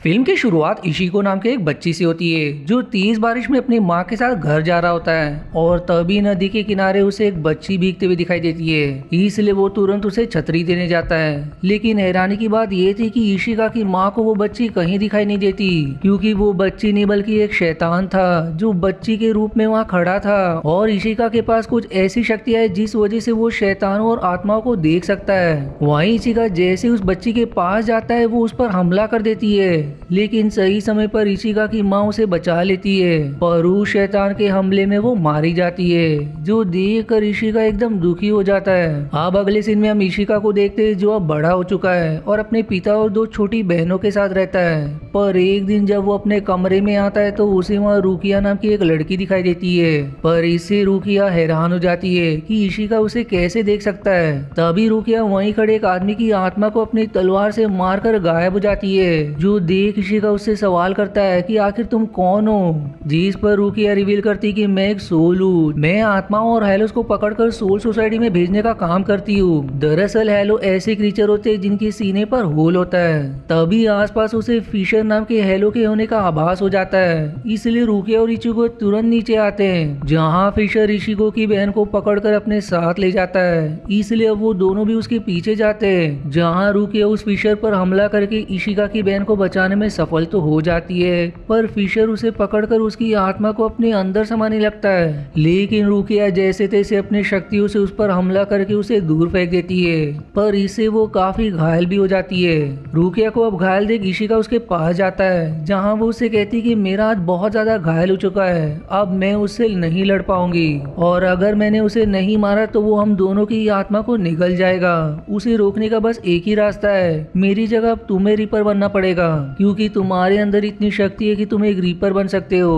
Film की शुरुआत इशिको नाम के एक बच्ची से होती है जो तेज बारिश में अपनी माँ के साथ घर जा रहा होता है और तभी नदी के किनारे उसे एक बच्ची भीगते हुए दिखाई देती है। इसलिए वो तुरंत उसे छतरी देने जाता है। लेकिन हैरानी की बात ये थी कि इशिका की माँ को वो बच्ची कहीं दिखाई नहीं देती, क्योंकि वो बच्ची नहीं बल्कि एक शैतान था जो बच्ची के रूप में वहाँ खड़ा था। और इशिका के पास कुछ ऐसी शक्तियाँ है जिस वजह से वो शैतानों और आत्माओं को देख सकता है। वहीं इशिका जैसे उस बच्ची के पास जाता है वो उस पर हमला कर देती है, लेकिन सही समय पर इशिका की माँ उसे बचा लेती है। पर उस शैतान के हमले में वो मारी जाती है, जो देख कर इशिका एकदम दुखी हो जाता है। अब अगले सीन में हम इशिका को देखते हैं जो अब बड़ा हो चुका है और अपने पिता और दो छोटी बहनों के साथ रहता है। पर एक दिन जब वो अपने कमरे में आता है तो उसे वहाँ रुकिया नाम की एक लड़की दिखाई देती है। पर इससे रुकिया हैरान हो जाती है कि इशिका उसे कैसे देख सकता है। तभी रुकिया वहीं खड़े एक आदमी की आत्मा को अपनी तलवार से मारकर गायब हो जाती है, जो देख इशिका उससे सवाल करता है कि आखिर तुम कौन हो। जिस पर रुकिया रिवील करती कि मैं एक सोल हूँ, मैं आत्माओं और हेलोस को पकड़कर सोल सोसाइटी में भेजने का काम करती हूँ। दरअसल हेलो ऐसे क्रीचर होते हैं जिनके सीने पर होल होता है। तभी आसपास उसे फिशर नाम के हेलो के होने का आभास हो जाता है, इसलिए रुकिया और इशिको तुरंत नीचे आते हैं, जहाँ फिशर इशिको की बहन को पकड़कर अपने साथ ले जाता है। इसलिए अब वो दोनों भी उसके पीछे जाते हैं, जहाँ रुकिया उस फिशर पर हमला करके इशिका की बहन को बचाने में सफल तो हो जाती है। पर फिशर उसे पकड़कर उसकी आत्मा को अपने अंदर समाने लगता है, लेकिन रुकिया जैसे तैसे अपनी शक्तियों से उस पर हमला करके उसे दूर फेंक देती है। पर इससे वो काफी घायल भी हो जाती है। रुकिया को अब घायल देख इशिका उसके पास जाता है, जहाँ वो उसे कहती कि मेरा हाथ बहुत ज्यादा घायल हो चुका है, अब मैं उससे नहीं लड़ पाऊंगी, और अगर मैंने उसे नहीं मारा तो वो हम दोनों की आत्मा को निगल जाएगा। उसे रोकने का बस एक ही रास्ता है, मेरी जगह अब तुम्हें रिपर बनना पड़ेगा, क्योंकि तुम्हारे अंदर इतनी शक्ति है कि तुम एक रीपर बन सकते हो।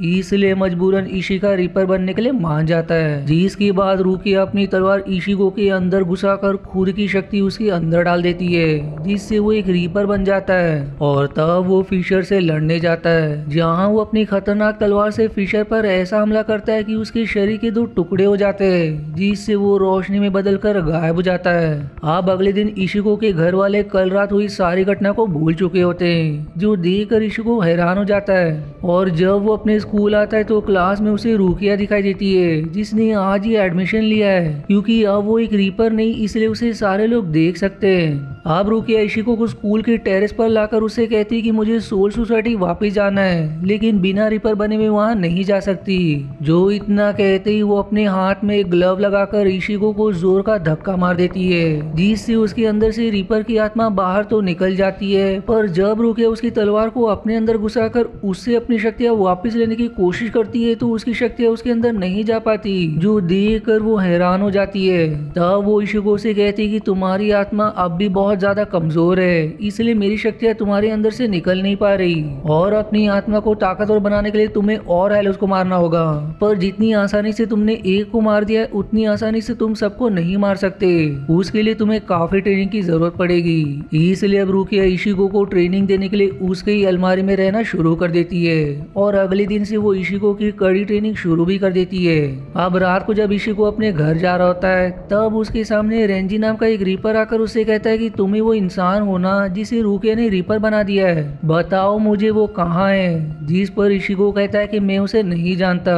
इसलिए मजबूरन इशिका रीपर बनने के लिए मान जाता है, जिसके बाद रुकिया अपनी तलवार इशिको के अंदर घुसाकर खुद की शक्ति उसके अंदर डाल देती है, जिससे वो एक रीपर बन जाता है। और तब वो फिशर से लड़ने जाता है, जहाँ वो अपनी खतरनाक तलवार से फिशर पर ऐसा हमला करता है कि उसके शरीर के दो टुकड़े हो जाते हैं, जिससे वो रोशनी में बदलकर गायब हो जाता है। अब अगले दिन इशिको के घर वाले कल रात हुई सारी घटना को भूल चुके होते हैं, जो देखकर इशिको हैरान हो जाता है। और जब वो अपने स्कूल आता है तो क्लास में उसे रुकिया दिखाई देती है, जिसने आज ही एडमिशन लिया है, क्योंकि अब वो एक रीपर नहीं इसलिए उसे सारे लोग देख सकते हैं। अब रुकिया इशिको को स्कूल के टेरेस पर लाकर उसे कहती कि मुझे सोल सोसाइटी वापस जाना है, लेकिन बिना रीपर बने में वहाँ नहीं जा सकती। जो इतना कहते ही वो अपने हाथ में एक ग्लव लगाकर इशिको को जोर का धक्का मार देती है, जिससे उसके अंदर से रीपर की आत्मा बाहर तो निकल जाती है। पर जब रुकिया उसकी तलवार को अपने अंदर घुसाकर उससे अपनी शक्तियां वापस लेने की कोशिश करती है तो उसकी शक्तियां उसके अंदर नहीं जा पाती, जो देखकर वो हैरान हो जाती है। तब वो इशिको से कहती है कि तुम्हारी आत्मा अब भी बहुत ज्यादा कमजोर है, इसलिए मेरी शक्तियां तुम्हारे अंदर से निकल नहीं पा रही, और अपनी आत्मा को ताकतवर बनाने के लिए तुम्हें और हेलोस को मारना होगा। पर जितनी आसानी से तुमने एक को मार दिया है उतनी आसानी से तुम सबको नहीं मार सकते, उसके लिए तुम्हें काफी ट्रेनिंग की जरूरत पड़ेगी। इसलिए अब रुकिया इशिको को ट्रेनिंग देने के लिए उसके ही अलमारी में रहना शुरू कर देती है, और अगले दिन से वो इशिको की कड़ी ट्रेनिंग शुरू भी कर देती है। अब रात को जब इशिको अपने घर जा रहा होता है तब उसके सामने रेंजी नाम का एक रीपर आकर उससे कहता है कि तुम ही वो इंसान हो ना जिसे रुकिया ने रीपर बना दिया है, बताओ मुझे वो कहाँ है। जिस पर इशिको कहता है कि मैं उसे नहीं जानता।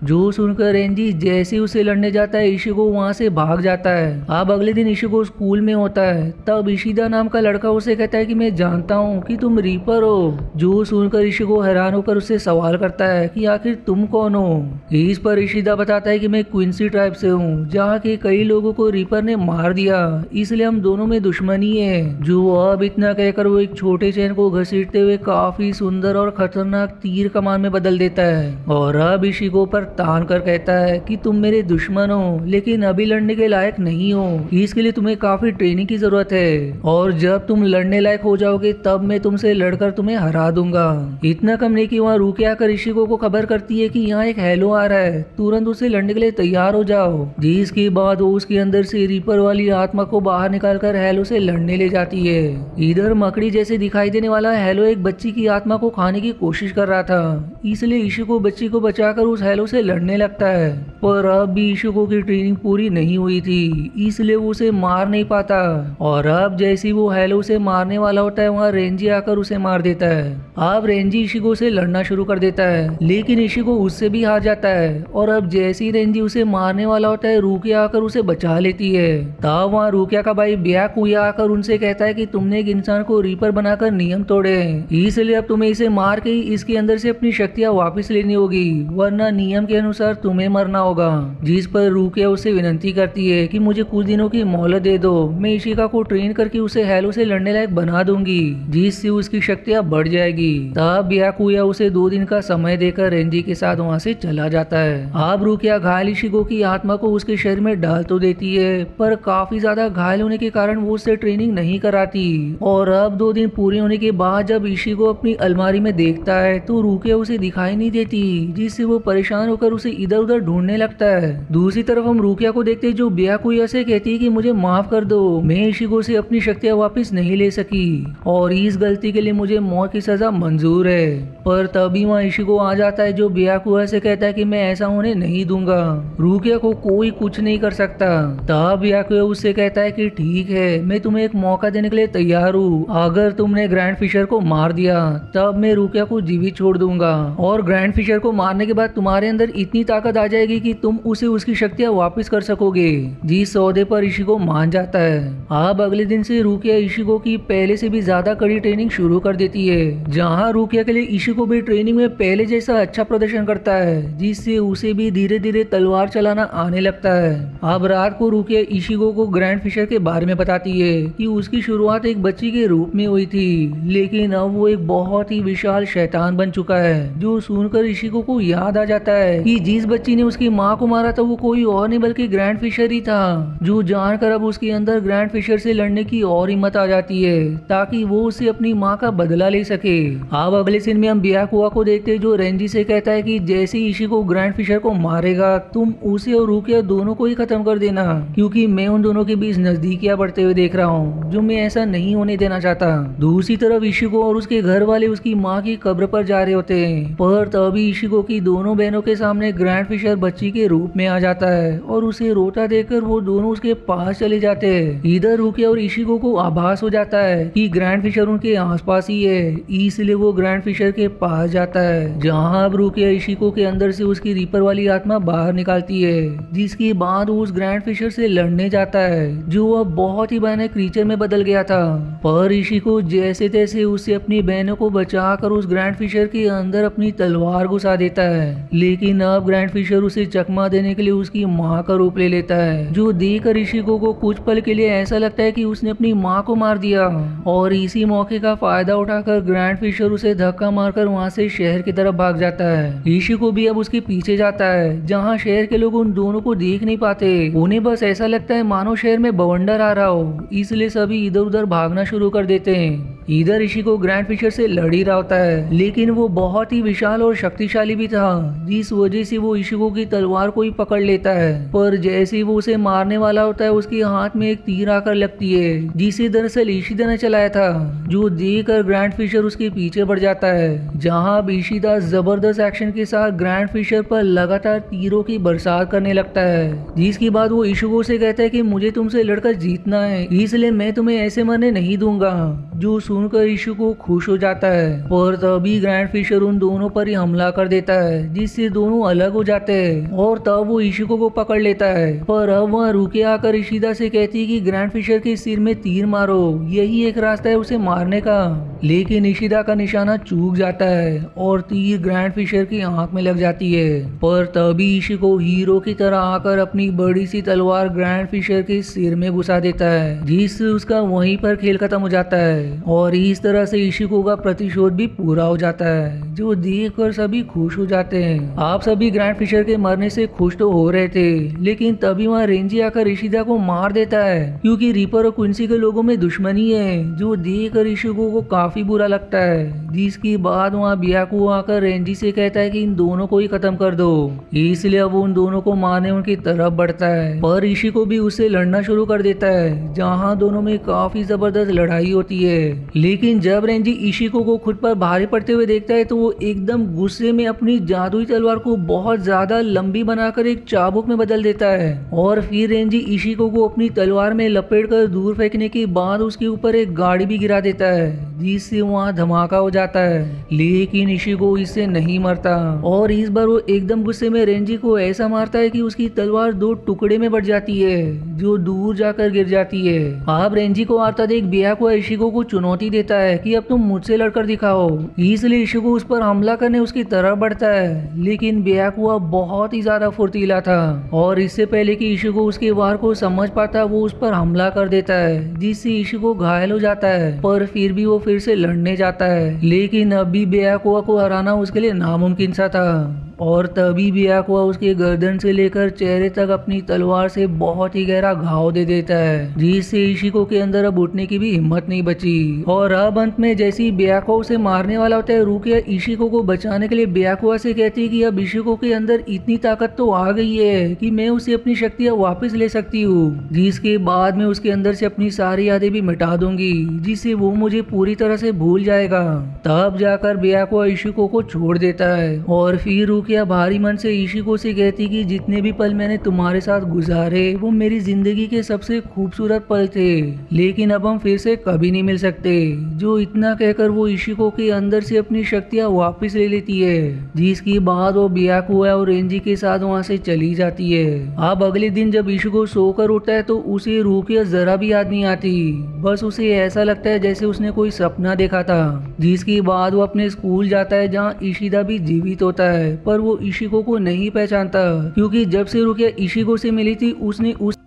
जो सुनकर रेंजी जैसे उसे लड़ने जाता है इशिको वहाँ से भाग जाता है। अब अगले दिन इशिको स्कूल में होता है, तब इशिदा नाम का लड़का उसे कहता है कि मैं जानता हूँ कि तुम रीपर हो। जो सुनकर इशिको हैरान होकर उससे सवाल करता है कि आखिर तुम कौन हो। इस पर इशिदा बताता है कि मैं क्विंसी ट्राइब से हूँ, जहाँ के कई लोगों को रीपर ने मार दिया, इसलिए हम दोनों में दुश्मनी है। जो अब इतना कहकर वो एक छोटे चैन को घसीटते हुए काफी सुंदर और खतरनाक तीर कमान में बदल देता है, और अब इशिको पर तान कर कहता है कि तुम मेरे दुश्मन हो, लेकिन अभी लड़ने के लायक नहीं हो, इसके लिए तुम्हें काफी ट्रेनिंग की जरूरत है, और जब तुम लड़ने लायक हो जाओगे तब मैं तुमसे लड़कर तुम्हें हरा दूंगा। इतना कम नहीं कि वहाँ रुकिया आकर इशिको को खबर करती है कि यहाँ एक हेलो आ रहा है, तुरंत उसे लड़ने के लिए तैयार हो जाओ। जिसके बाद वो उसके अंदर से रीपर वाली आत्मा को बाहर निकालकर हेलो से लड़ने ले जाती है। इधर मकड़ी जैसे दिखाई देने वाला हेलो एक बच्ची की आत्मा को खाने की कोशिश कर रहा था, इसलिए इशिको बच्ची को बचाकर उस हेलो से लड़ने लगता है। पर अब भी इशिको की ट्रेनिंग पूरी नहीं हुई थी, इसलिए वो उसे मार नहीं पाता। और अब जैसे वो हेलो से मारने वाला होता है वहाँ रेंजी आकर आकर उसे मार देता है। अब रेंजी इशिगो से लड़ना शुरू कर देता है, लेकिन इशिगो उससे भी हार जाता है और अब जैसे ही रेंजी उसे मारने वाला होता है, रुकिया आकर उसे बचा लेती है। तब वहाँ रुकिया का भाई ब्याकुया आकर उनसे कहता है कि तुमने एक इंसान को रीपर बनाकर नियम तोड़े हैं, इसलिए अब तुम्हें इसे मार के ही इसके अंदर से अपनी शक्तियाँ वापस लेनी होगी, वरना नियम के अनुसार तुम्हें मरना होगा। जिस पर रुकिया उसे विनती करती है कि मुझे कुछ दिनों की मोहलत दे दो, मैं इशिका को ट्रेन करके उसे हेलो से लड़ने लायक बना दूंगी, जिससे उसकी शक्तियाँ बढ़ जाएगी। तब ब्याकुया उसे 2 दिन का समय देकर रेंजी के साथ वहाँ से चला जाता है। अब रुकिया घायल इशिगो की आत्मा को उसके शरीर में डाल तो देती है, पर काफी ज्यादा घायल होने के कारण वो उससे ट्रेनिंग नहीं कराती। और अब 2 दिन पूरे होने के बाद जब इशिगो अपनी अलमारी में देखता है तो रुकिया उसे दिखाई नहीं देती, जिससे वो परेशान होकर उसे इधर उधर ढूंढने लगता है। दूसरी तरफ हम रुकिया को देखते जो ब्याकुया से कहती है कि मुझे माफ कर दो, मैं इशिगो से अपनी शक्तियाँ वापस नहीं ले सकी और इस गलती के लिए मुझे मौत की सजा मंजूर है। पर तभी वहाँ इशिगो आ जाता है जो ब्याकुया से कहता है कि मैं ऐसा होने नहीं दूंगा, रुकिया को कोई कुछ नहीं कर सकता। तब ब्याकुया उससे कहता है कि ठीक है, मैं तुम्हें एक मौका देने के लिए तैयार हूँ, अगर तुमने ग्रैंड फिशर को मार दिया तब मैं रुकिया को जीवित छोड़ दूंगा और ग्रैंड फिशर को मारने के बाद तुम्हारे अंदर इतनी ताकत आ जाएगी कि तुम उसे उसकी शक्तियाँ वापस कर सकोगे। जिस सौदे पर इशिगो मान जाता है। अब अगले दिन से रुकिया इशिगो की पहले से भी ज्यादा कड़ी ट्रेनिंग शुरू कर देती है, जहाँ रुकिया के लिए इशिगो भी ट्रेनिंग में पहले जैसा अच्छा प्रदर्शन करता है, जिससे उसे भी धीरे धीरे तलवार चलाना आने लगता है। अब रात को रुकिया इशिगो को ग्रैंड फिशर के बारे में बताती है कि उसकी शुरुआत एक बच्ची के रूप में हुई थी, लेकिन अब वो एक बहुत ही विशाल शैतान बन चुका है। जो सुनकर इशिगो को याद आ जाता है कि जिस बच्ची ने उसकी माँ को मारा था वो कोई और नहीं बल्कि ग्रैंड फिशर ही था, जो जानकर अब उसके अंदर ग्रैंड फिशर से लड़ने की और हिम्मत आ जाती है ताकि वो उसे अपनी माँ का बदला ले सके। अब अगले सीन में हम ब्याकुया को देखते हैं जो रेंजी से कहता है कि जैसे ही इशिगो ग्रैंड फिशर को मारेगा तुम उसे और रुकिया दोनों को ही खत्म कर देना, क्योंकि मैं उन दोनों के बीच नजदीकियां बढ़ते हुए देख रहा हूँ, जो मैं ऐसा नहीं होने देना चाहता। दूसरी तरफ इशिगो और उसके घर वाले उसकी माँ की कब्र पर जा रहे होते हैं, पर तभी इशिगो की दोनों बहनों के सामने ग्रैंड फिशर बच्ची के रूप में आ जाता है और उसे रोता देखकर वो दोनों उसके पास चले जाते हैं। इधर रुकिया और इशिगो को आभास हो जाता है कि ग्रैंड फिशर उनके आसपास ही है, इसलिए वो ग्रैंड फिशर के पास जाता है, जहाँ अब रुकिया इशिगो के अंदर से उसकी रीपर वाली आत्मा बाहर निकालती है, जिसके बाद वो उस ग्रैंड फिशर से लड़ने जाता है, जो अब बहुत ही भयानक क्रीचर में बदल गया था। पर इशिगो जैसे तैसे उससे अपनी बहनों को बचाकर उस ग्रैंड फिशर के अंदर अपनी तलवार घुसा देता है, लेकिन अब ग्रैंड फिशर उसे चकमा देने के लिए उसकी माँ का रूप ले लेता है, जो देखकर इशिगो को कुछ पल के लिए ऐसा लगता है कि उसने अपनी माँ को मार दिया। और इसी मौके का फायदा उठाकर ग्रैंड फिशर उसे धक्का मारकर वहाँ से शहर की तरफ भाग जाता है। इशिगो भी अब उसके पीछे जाता है, जहाँ शहर के लोग उन दोनों को देख नहीं पाते, उन्हें बस ऐसा लगता है मानो शहर में बवंडर आ रहा हो, इसलिए सभी इधर उधर भागना शुरू कर देते हैं। इधर इशिगो ग्रैंड फिशर से लड़ ही रहा होता है, लेकिन वो बहुत ही विशाल और शक्तिशाली भी था, जिस वजह से वो इशिगो की तलवार को ही पकड़ लेता है। पर जैसे ही वो उसे मारने वाला होता है उसके हाथ में एक तीर आकर लगती है, जिसे दरअसल इशिदा ने चलाया था, जो देखकर ग्रैंड फिशर उसके पीछे बढ़ जाता है, जहाँ अब इशिदा जबरदस्त एक्शन के साथ ग्रैंड फिशर पर लगातार तीरों की बरसात करने लगता है। जिसके बाद वो इशिगो से कहता है कि मुझे तुमसे लड़कर जीतना है, इसलिए मैं तुम्हें ऐसे मरने नहीं दूंगा, जो सुनकर इशिगो खुश हो जाता है। पर तभी ग्रैंड फिशर उन दोनों पर ही हमला कर देता है, जिससे दोनों अलग हो जाते हैं और तब वो इशिगो को पकड़ लेता है। पर अब वह रुकिया आकर इशिदा से कहती है कि ग्रैंड फिशर के सिर में तीर मारो, यही एक रास्ता है उसे मारने का। लेकिन इशिदा का निशाना चूक जाता है और तीर ग्रैंड फिशर की आंख में लग जाती है। पर तभी इशिगो हीरो की तरह आकर अपनी बड़ी सी तलवार ग्रैंड फिशर के सिर में घुसा देता है, जिससे उसका वहीं पर खेल खत्म हो जाता है और इस तरह से इशिगो का प्रतिशोध भी पूरा हो जाता है, जो देखकर सभी खुश हो जाते हैं। आप सभी ग्रैंड फिशर के मरने से खुश तो हो रहे थे, लेकिन तभी वहाँ रेंजी आकर इशिदा को मार देता है, क्योंकि रीपर और क्विंसी के लोगों में दुश्मनी है, जो देखकर इशिगो को काफी बुरा लगता है। जिसके बाद वहाँ ब्याकुया आकर रेंजी से कहता है कि इन दोनों को ही खत्म कर दो, इसलिए अब उन दोनों को मारने उनकी तरफ बढ़ता है। पर इशिगो भी उससे लड़ना शुरू कर देता है, जहाँ दोनों में काफी जबरदस्त लड़ाई होती है। लेकिन जब रेंजी इशिगो को खुद पर भारी पड़ते हुए देखता है तो वो एकदम गुस्से में अपनी जादुई तलवार को बहुत ज्यादा लंबी बनाकर एक चाबुक में बदल देता है और फिर रेंजी इशिगो को अपनी तलवार में लपेटकर दूर फेंकने के बाद उसके ऊपर एक गाड़ी भी गिरा देता है, जिससे वहाँ धमाका हो जाता है, लेकिन इशिको इससे नहीं मरता और इस बार वो एकदम गुस्से में रेंजी को ऐसा मारता है कि उसकी तलवार 2 टुकड़े में बढ़ जाती है जो दूर जाकर गिर जाती है। अब रेंजी को आता देख ब्याकुआ इशिको को चुनौती देता है कि अब तुम मुझसे लड़कर दिखाओ, इसलिए इशिको उस पर हमला करने उसकी तरफ बढ़ता है, लेकिन ब्याकुआ बहुत ही ज्यादा फुर्तीला था और इससे पहले कि इशिको उसके वार को समझ पाता वो उस पर हमला कर देता है, जिससे इशिको घायल हो जाता है। पर फिर भी वो फिर से लड़ने जाता है, लेकिन अभी ब्याकुआ को हराना उसके लिए नामुमकिन सा था और तभी ब्याकुआ उसके गर्दन से लेकर चेहरे तक अपनी तलवार से बहुत ही गहरा घाव दे देता है, जिससे इशिको के अंदर अब उठने की भी हिम्मत नहीं बची। और अब अंत में जैसे ही ब्याकुआ उसे मारने वाला होता है, रुकिया इशिको को बचाने के लिए ब्याकुआ से कहती है कि अब इशिको के अंदर इतनी ताकत तो आ गई है कि मैं उसे अपनी शक्तियां वापस ले सकती हूँ, जिसके बाद में उसके अंदर से अपनी सारी यादें भी मिटा दूंगी, जिससे वो मुझे पूरी तरह से भूल जाएगा। तब जाकर ब्याकुआ इशिको को छोड़ देता है और फिर रुकिया भारी मन से इशिको से कहती कि जितने भी पल मैंने तुम्हारे साथ गुजारे वो मेरी जिंदगी के सबसे खूबसूरत पल थे, लेकिन अब हम फिर से कभी नहीं मिल सकते। जो इतना कहकर वो इशिको के अंदर से अपनी शक्तियां वापस ले लेती है, जिसके बाद वो ब्याकुआ और रेंजी के साथ वहां से चली जाती है। अब अगले दिन जब इशिको सोकर उठता है तो उसे रुकिया जरा भी याद नहीं आती, बस उसे ऐसा लगता है जैसे उसने कोई सपना देखा था। जिसके बाद वो अपने स्कूल जाता है जहाँ इशिदा भी जीवित होता है, पर वो इशिको को नहीं पहचानता क्योंकि जब से रुकिया इशिको से मिली थी उसने उस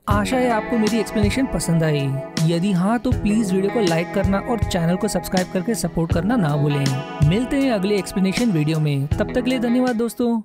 आशा है आपको मेरी एक्सप्लेनेशन पसंद आई। यदि हाँ तो प्लीज वीडियो को लाइक करना और चैनल को सब्सक्राइब करके सपोर्ट करना ना भूलें। मिलते हैं अगले एक्सप्लेनेशन वीडियो में, तब तक के लिए धन्यवाद दोस्तों।